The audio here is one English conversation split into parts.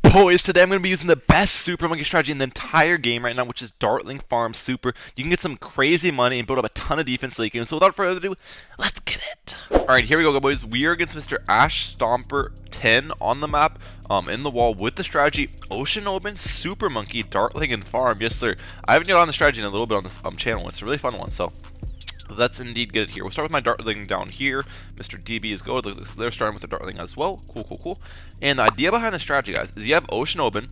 Boys, today I'm going to be using the best Super Monkey strategy in the entire game right now, which is Dartling Farm Super. You can get some crazy money and build up a ton of defense late game. So without further ado, let's get it. Alright, here we go, boys. We are against Mr. Ash Stomper 10 on the map, in the wall with the strategy Ocean Open, Super Monkey, Dartling, and Farm. Yes, sir. I haven't gotten the strategy in a little bit on this channel. It's a really fun one, so let's indeed get it here. We'll start with my Dartling down here. Mr. DB is good. They're starting with the Dartling as well. Cool, cool, cool. And the idea behind the strategy, guys, is you have Ocean Open,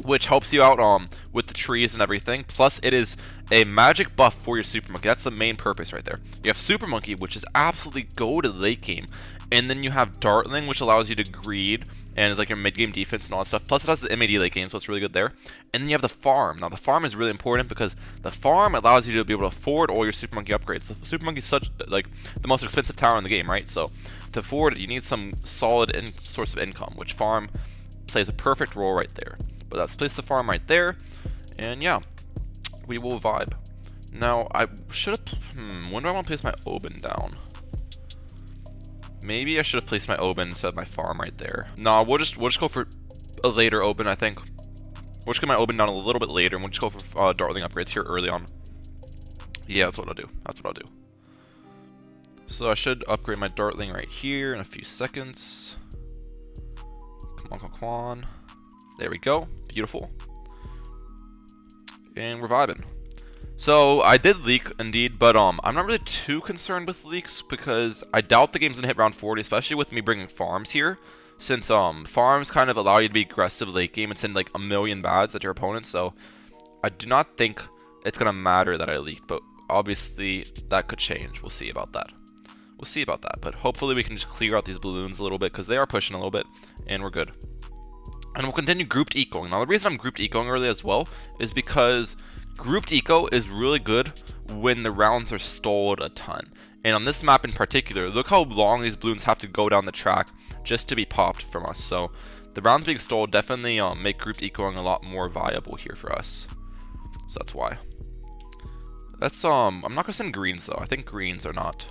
which helps you out with the trees and everything. Plus, it is a magic buff for your Super Monkey. That's the main purpose right there. You have Super Monkey, which is absolutely goated late game. And then you have Dartling, which allows you to greed and is like your mid-game defense and all that stuff. Plus, it has the MAD late game, so it's really good there. And then you have the farm. Now, the farm is really important because the farm allows you to be able to afford all your Super Monkey upgrades. The Super Monkey is such like the most expensive tower in the game, right? So to afford it, you need some solid source of income, which farm plays a perfect role right there. But let's place the farm right there, and yeah, we will vibe. Now, I should have. When do I want to place my Oben down? Maybe I should have placed my Oben instead of my farm right there. No, we'll just go for a later Oben, I think. We'll just get my Oben down a little bit later, and we'll just go for Dartling upgrades here early on. Yeah, that's what I'll do. That's what I'll do. So I should upgrade my Dartling right here in a few seconds. Come on, come on. There we go. Beautiful. And we're vibing. So I did leak indeed, but I'm not really too concerned with leaks because I doubt the game's gonna hit round 40, especially with me bringing farms here, since farms kind of allow you to be aggressive late game and send like a million bads at your opponent. So I do not think it's gonna matter that I leaked, but obviously that could change. We'll see about that. We'll see about that, but hopefully we can just clear out these balloons a little bit because they are pushing a little bit, and we're good. And we'll continue grouped ecoing. Now the reason I'm grouped ecoing early as well is because grouped eco is really good when the rounds are stalled a ton. And on this map in particular, look how long these balloons have to go down the track just to be popped from us. So the rounds being stalled definitely make grouped ecoing a lot more viable here for us. So that's why. That's I'm not gonna send greens though. I think greens are not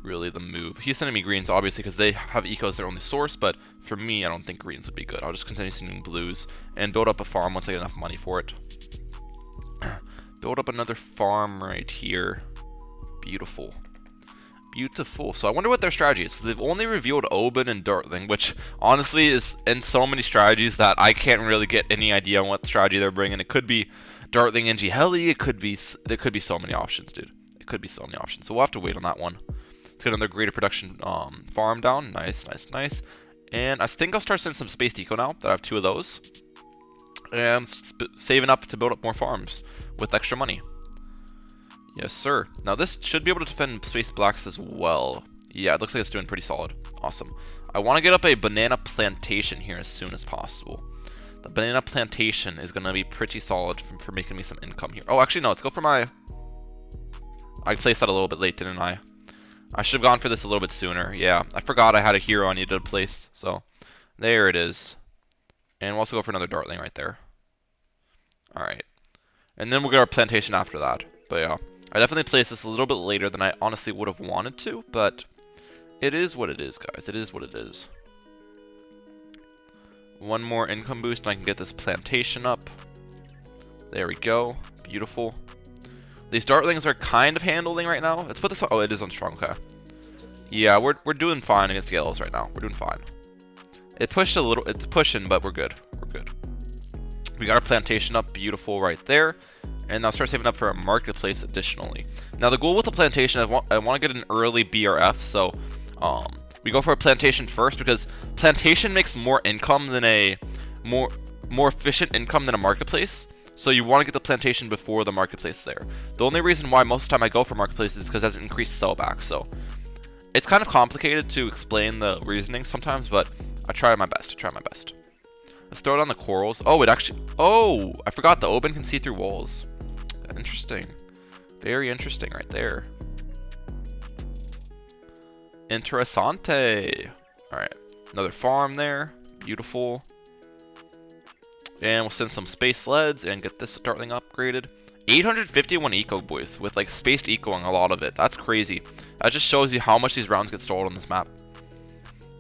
really the move. He's sending me greens obviously because they have eco as their only source, but for me I don't think greens would be good. I'll just continue sending blues and build up a farm once I get enough money for it. Build up another farm right here. Beautiful. Beautiful. So I wonder what their strategy is, because they've only revealed Oben and Dartling, which honestly is in so many strategies that I can't really get any idea on what strategy they're bringing. It could be Dartling and Heli. It could be, there could be so many options, dude. It could be so many options. So we'll have to wait on that one. Let's get another greater production farm down. Nice, nice, nice. And I think I'll start sending some Space Eco now that I have 2 of those. And saving up to build up more farms with extra money. Yes, sir. Now this should be able to defend Space Blacks as well. Yeah, it looks like it's doing pretty solid. Awesome. I want to get up a banana plantation here as soon as possible. The banana plantation is going to be pretty solid for making me some income here. Oh, actually, no. Let's go for my... I placed that a little bit late, didn't I? I should have gone for this a little bit sooner. Yeah, I forgot I had a hero I needed to place. So, there it is. And we'll also go for another Dartling right there. Alright. And then we'll get our plantation after that. But yeah, I definitely placed this a little bit later than I honestly would have wanted to, but it is what it is, guys. It is what it is. One more income boost and I can get this plantation up. There we go. Beautiful. These Dartlings are kind of handling right now. Let's put this on. Oh, it is on strong. Okay. Yeah, we're doing fine against Yellows right now. We're doing fine. It pushed a little. It's pushing, but we're good. We're good. We got our plantation up. Beautiful right there. And now start saving up for a marketplace additionally. Now the goal with the plantation, I want to get an early BRF. So we go for a plantation first because plantation makes more income than a more efficient income than a marketplace. So you want to get the plantation before the marketplace there. The only reason why most of the time I go for marketplace is because it has increased sellback. So it's kind of complicated to explain the reasoning sometimes, but I try my best. I try my best. Let's throw it on the corals. Oh, it actually... Oh, I forgot the Oben can see through walls. Interesting. Very interesting right there. Interessante. Alright. Another farm there. Beautiful. And we'll send some space sleds and get this Dartling upgraded. 851 eco, boys, with like spaced ecoing a lot of it. That's crazy. That just shows you how much these rounds get stalled on this map.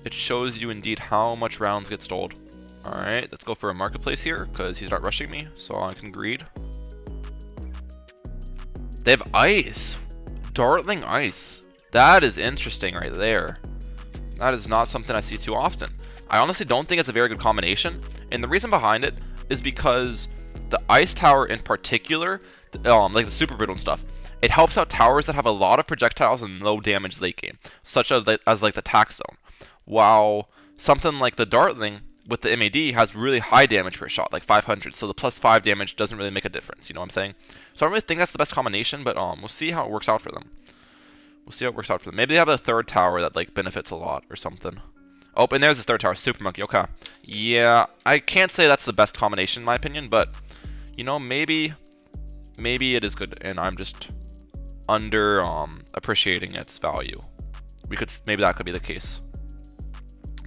It shows you indeed how much rounds get stalled. Alright, let's go for a marketplace here, because he's not rushing me, so I can greed. They have ice. Dartling ice. That is interesting right there. That is not something I see too often. I honestly don't think it's a very good combination, and the reason behind it is because the ice tower in particular, like the super brittle and stuff, it helps out towers that have a lot of projectiles and low damage late game, such as like the tax zone. While something like the Dartling with the MAD has really high damage per shot, like 500, so the +5 damage doesn't really make a difference, you know what I'm saying? So I don't really think that's the best combination, but we'll see how it works out for them. We'll see how it works out for them. Maybe they have a third tower that like benefits a lot or something. Oh, and there's the third tower, Super Monkey, okay. Yeah, I can't say that's the best combination in my opinion, but, you know, maybe it is good, and I'm just under appreciating its value. Maybe that could be the case.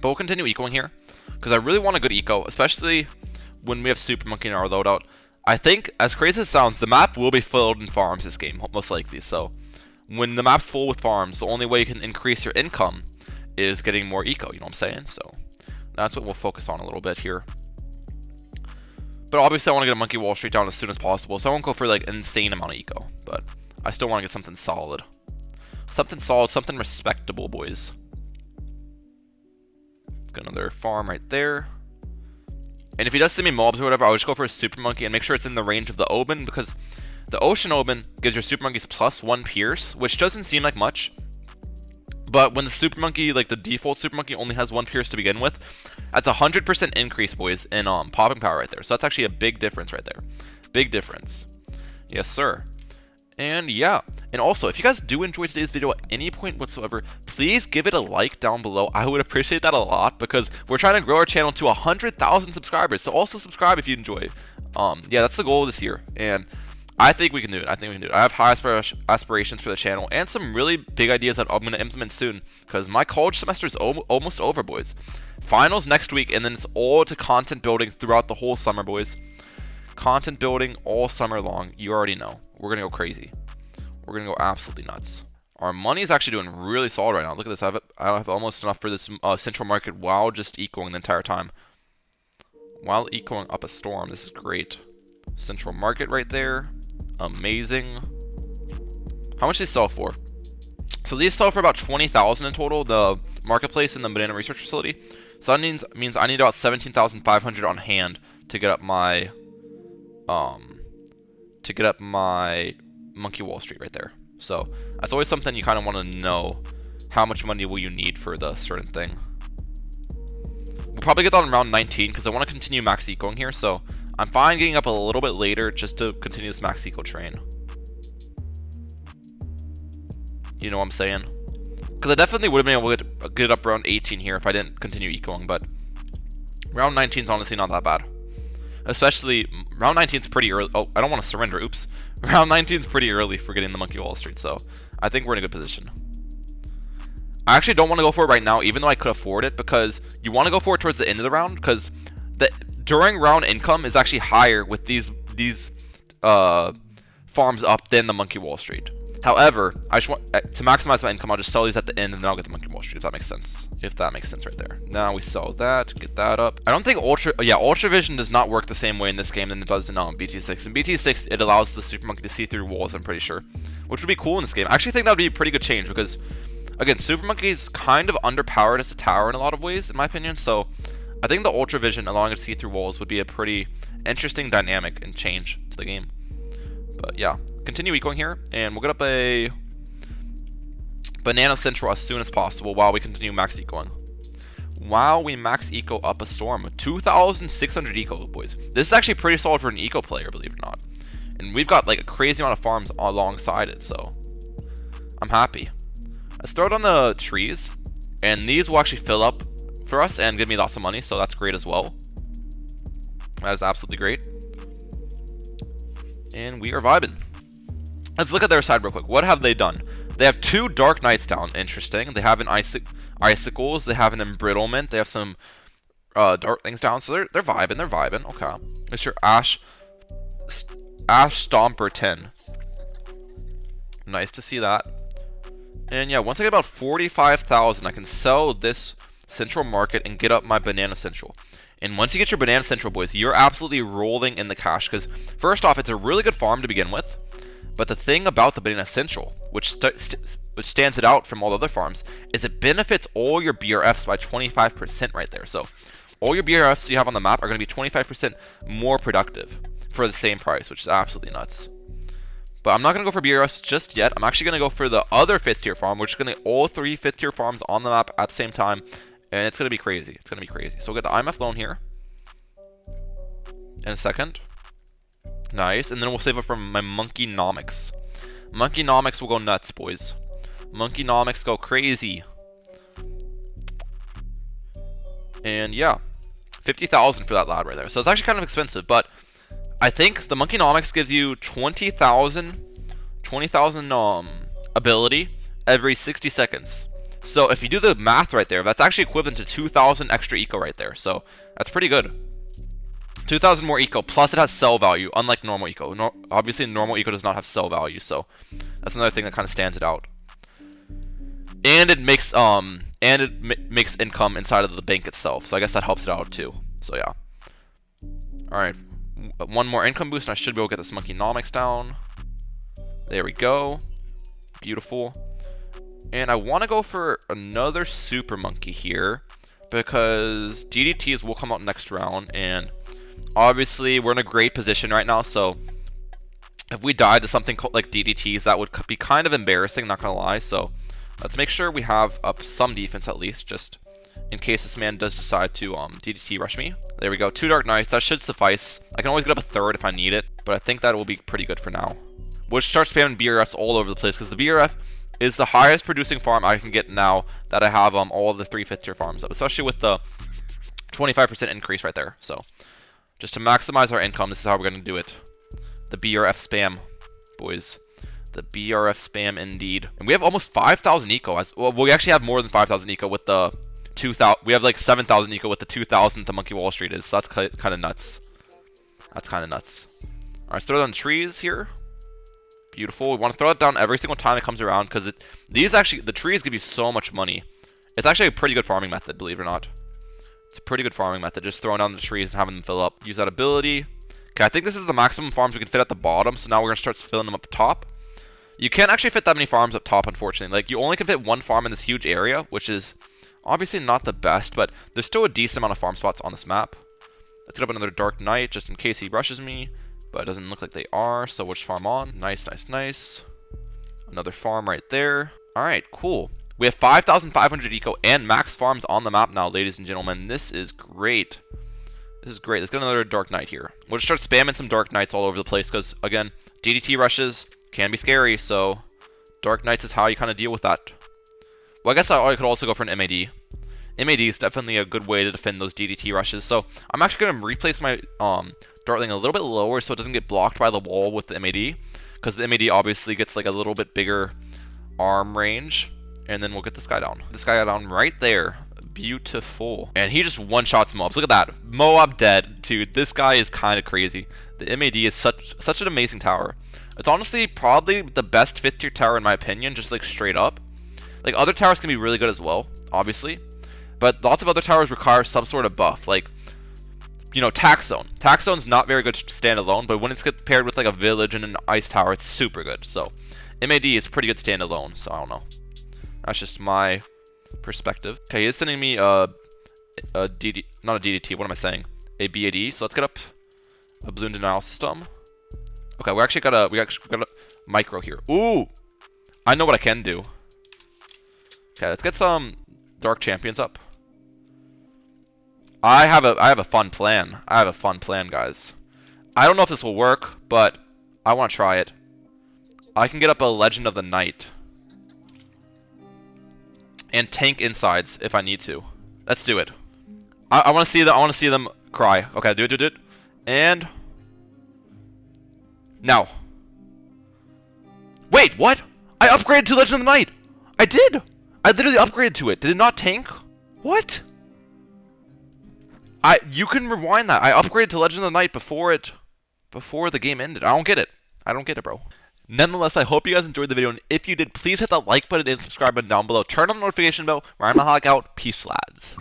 But we'll continue ecoing here, because I really want a good eco, especially when we have Super Monkey in our loadout. I think, as crazy as it sounds, the map will be filled in farms this game, most likely. So, when the map's full with farms, the only way you can increase your income is getting more eco, you know what I'm saying? So, that's what we'll focus on a little bit here. But obviously, I want to get a Monkey Wall Street down as soon as possible, so I won't go for like an insane amount of eco. But I still want to get something solid. Something solid, something respectable, boys. Got another farm right there. And if he does send me mobs or whatever, I'll just go for a Super Monkey and make sure it's in the range of the Oben, because the Ocean Oben gives your Super Monkeys +1 Pierce, which doesn't seem like much. But when the Super Monkey, like the default Super Monkey, only has 1 Pierce to begin with, that's a 100% increase, boys, in popping power right there. So that's actually a big difference right there. Big difference. Yes, sir. And yeah, and also, if you guys do enjoy today's video at any point whatsoever, please give it a like down below. I would appreciate that a lot, because we're trying to grow our channel to 100,000 subscribers. So also subscribe if you enjoy. Yeah, that's the goal this year, and I think we can do it. I have high aspirations for the channel, and some really big ideas that I'm going to implement soon, because my college semester is almost over, boys. Finals next week, and then it's all to content building throughout the whole summer, boys. Content building all summer long. You already know. We're going to go crazy. We're going to go absolutely nuts. Our money is actually doing really solid right now. Look at this. I have almost enough for this central market while just ecoing the entire time. While ecoing up a storm. This is great. Central market right there. Amazing. How much do they sell for? So these sell for about 20,000 in total. The marketplace and the banana research facility. So that means I need about 17,500 on hand to get up my Monkey Wall Street right there. So that's always something you kind of want to know. How much money will you need for the certain thing? We'll probably get that on round 19 because I want to continue max ecoing here. So I'm fine getting up a little bit later just to continue this max eco train. You know what I'm saying? Because I definitely would have been able to get up around 18 here if I didn't continue ecoing, but round 19 is honestly not that bad. Especially, round 19 is pretty early. Oh, I don't want to surrender. Oops. Round 19 is pretty early for getting the Monkey Wall Street, so I think we're in a good position. I actually don't want to go for it right now, even though I could afford it, because you want to go for it towards the end of the round, because the during round income is actually higher with these farms up than the Monkey Wall Street. However, I just want to maximize my income. I'll just sell these at the end, and then I'll get the Monkey Wall Street. If that makes sense. If that makes sense right there. Now we sell that, get that up. I don't think Ultra Vision does not work the same way in this game than it does in BT6. In BT6, it allows the Super Monkey to see through walls. I'm pretty sure, which would be cool in this game. I actually think that would be a pretty good change because, again, Super Monkey is kind of underpowered as a tower in a lot of ways, in my opinion. So, I think the Ultra Vision allowing it to see through walls would be a pretty interesting dynamic and change to the game. But yeah. Continue ecoing here, and we'll get up a Banana Central as soon as possible while we continue max ecoing. While we max eco up a storm, 2,600 eco, boys. This is actually pretty solid for an eco player, believe it or not. And we've got like a crazy amount of farms alongside it, so I'm happy. Let's throw it on the trees, and these will actually fill up for us and give me lots of money, so that's great as well. That is absolutely great. And we are vibing. Let's look at their side real quick. What have they done? They have 2 Dark Knights down. Interesting. They have an Icicles. They have an Embrittlement. They have some Dark things down. So they're vibing. They're vibing. Okay. Mr. Ash Stomper 10. Nice to see that. And yeah, once I get about 45,000, I can sell this Central Market and get up my Banana Central. And once you get your Banana Central, boys, you're absolutely rolling in the cash. Because first off, it's a really good farm to begin with. But the thing about the Banana Central, which stands it out from all other farms, is it benefits all your BRFs by 25% right there. So all your BRFs you have on the map are going to be 25% more productive for the same price, which is absolutely nuts. But I'm not going to go for BRFs just yet. I'm actually going to go for the other 5th tier farm, which is going to get all 3 5th tier farms on the map at the same time. And it's going to be crazy. It's going to be crazy. So we'll get the IMF loan here in a second. Nice. And then we'll save up for my Monkeynomics. Monkeynomics will go nuts, boys. Monkeynomics go crazy. And yeah, 50,000 for that lad right there. So it's actually kind of expensive, but I think the Monkeynomics gives you 20,000 ability every 60 seconds. So if you do the math right there, that's actually equivalent to 2,000 extra eco right there. So that's pretty good. 2,000 more eco, plus it has sell value, unlike normal eco. Obviously, normal eco does not have sell value, so that's another thing that kind of stands it out. And it makes makes income inside of the bank itself, so I guess that helps it out too. So yeah. All right, one more income boost, and I should be able to get this Monkeynomics down. There we go. Beautiful. And I want to go for another Super Monkey here, because DDTs will come out next round, and obviously we're in a great position right now, so if we died to something like DDTs, that would be kind of embarrassing, not gonna lie. So let's make sure we have up some defense at least, just in case this man does decide to DDT rush me. There we go, 2 Dark Knights, that should suffice. I can always get up a 3rd if I need it, but I think that will be pretty good for now. We'll start spamming BRFs all over the place, because the BRF is the highest producing farm I can get now that I have all the 3 5th tier farms up, especially with the 25% increase right there. So just to maximize our income, this is how we're going to do it. The BRF spam, boys. The BRF spam indeed. And we have almost 5,000 eco. Well, we actually have more than 5,000 eco with the 2,000. We have like 7,000 eco with the 2,000 to Monkey Wall Street is. So that's kind of nuts. That's kind of nuts. All right, let's throw down trees here. Beautiful. We want to throw it down every single time it comes around, because the trees give you so much money. It's actually a pretty good farming method, believe it or not. It's a pretty good farming method, just throwing down the trees and having them fill up. Use that ability. Okay, I think this is the maximum farms we can fit at the bottom, so now we're going to start filling them up top. You can't actually fit that many farms up top, unfortunately. Like, you only can fit 1 farm in this huge area, which is obviously not the best, but there's still a decent amount of farm spots on this map. Let's get up another Dark Knight, just in case he rushes me. But it doesn't look like they are, so we'll just farm on. Nice, nice, nice. Another farm right there. Alright, cool. We have 5,500 eco and max farms on the map now, ladies and gentlemen. This is great. This is great. Let's get another Dark Knight here. We'll just start spamming some Dark Knights all over the place, because, again, DDT rushes can be scary, so Dark Knights is how you kind of deal with that. Well, I guess I could also go for an MAD. MAD is definitely a good way to defend those DDT rushes, so I'm actually going to replace my Dartling a little bit lower so it doesn't get blocked by the wall with the MAD, because the MAD obviously gets like a little bit bigger arm range. And then we'll get this guy down. This guy got down right there. Beautiful. And he just one-shots mobs. Look at that. Moab dead. Dude, this guy is kind of crazy. The MAD is such an amazing tower. It's honestly probably the best 5th tier tower in my opinion, just like straight up. Like, other towers can be really good as well, obviously. But lots of other towers require some sort of buff. Like, you know, Tax Zone. Tax Zone's not very good standalone, but when it's paired with like a village and an ice tower, it's super good. So, MAD is pretty good standalone, so I don't know. That's just my perspective. Okay, he's sending me a DD, not a DDT, what am I saying? A BAD, so let's get up a balloon denial system. Okay, we actually got a micro here. Ooh! I know what I can do. Okay, let's get some Dark Champions up. I have a fun plan. I have a fun plan, guys. I don't know if this will work, but I want to try it. I can get up a Legend of the Night. And tank insides if I need to. Let's do it. I want to see them. I want to see them cry. Okay, do it. And now. Wait, what? I upgraded to Legend of the Night. I did. I literally upgraded to it. Did it not tank? What? You can rewind that. I upgraded to Legend of the Night before the game ended. I don't get it. I don't get it, bro. Nonetheless, I hope you guys enjoyed the video, and if you did, please hit that like button and subscribe button down below. Turn on the notification bell. I'm Mehalic out. Peace, lads.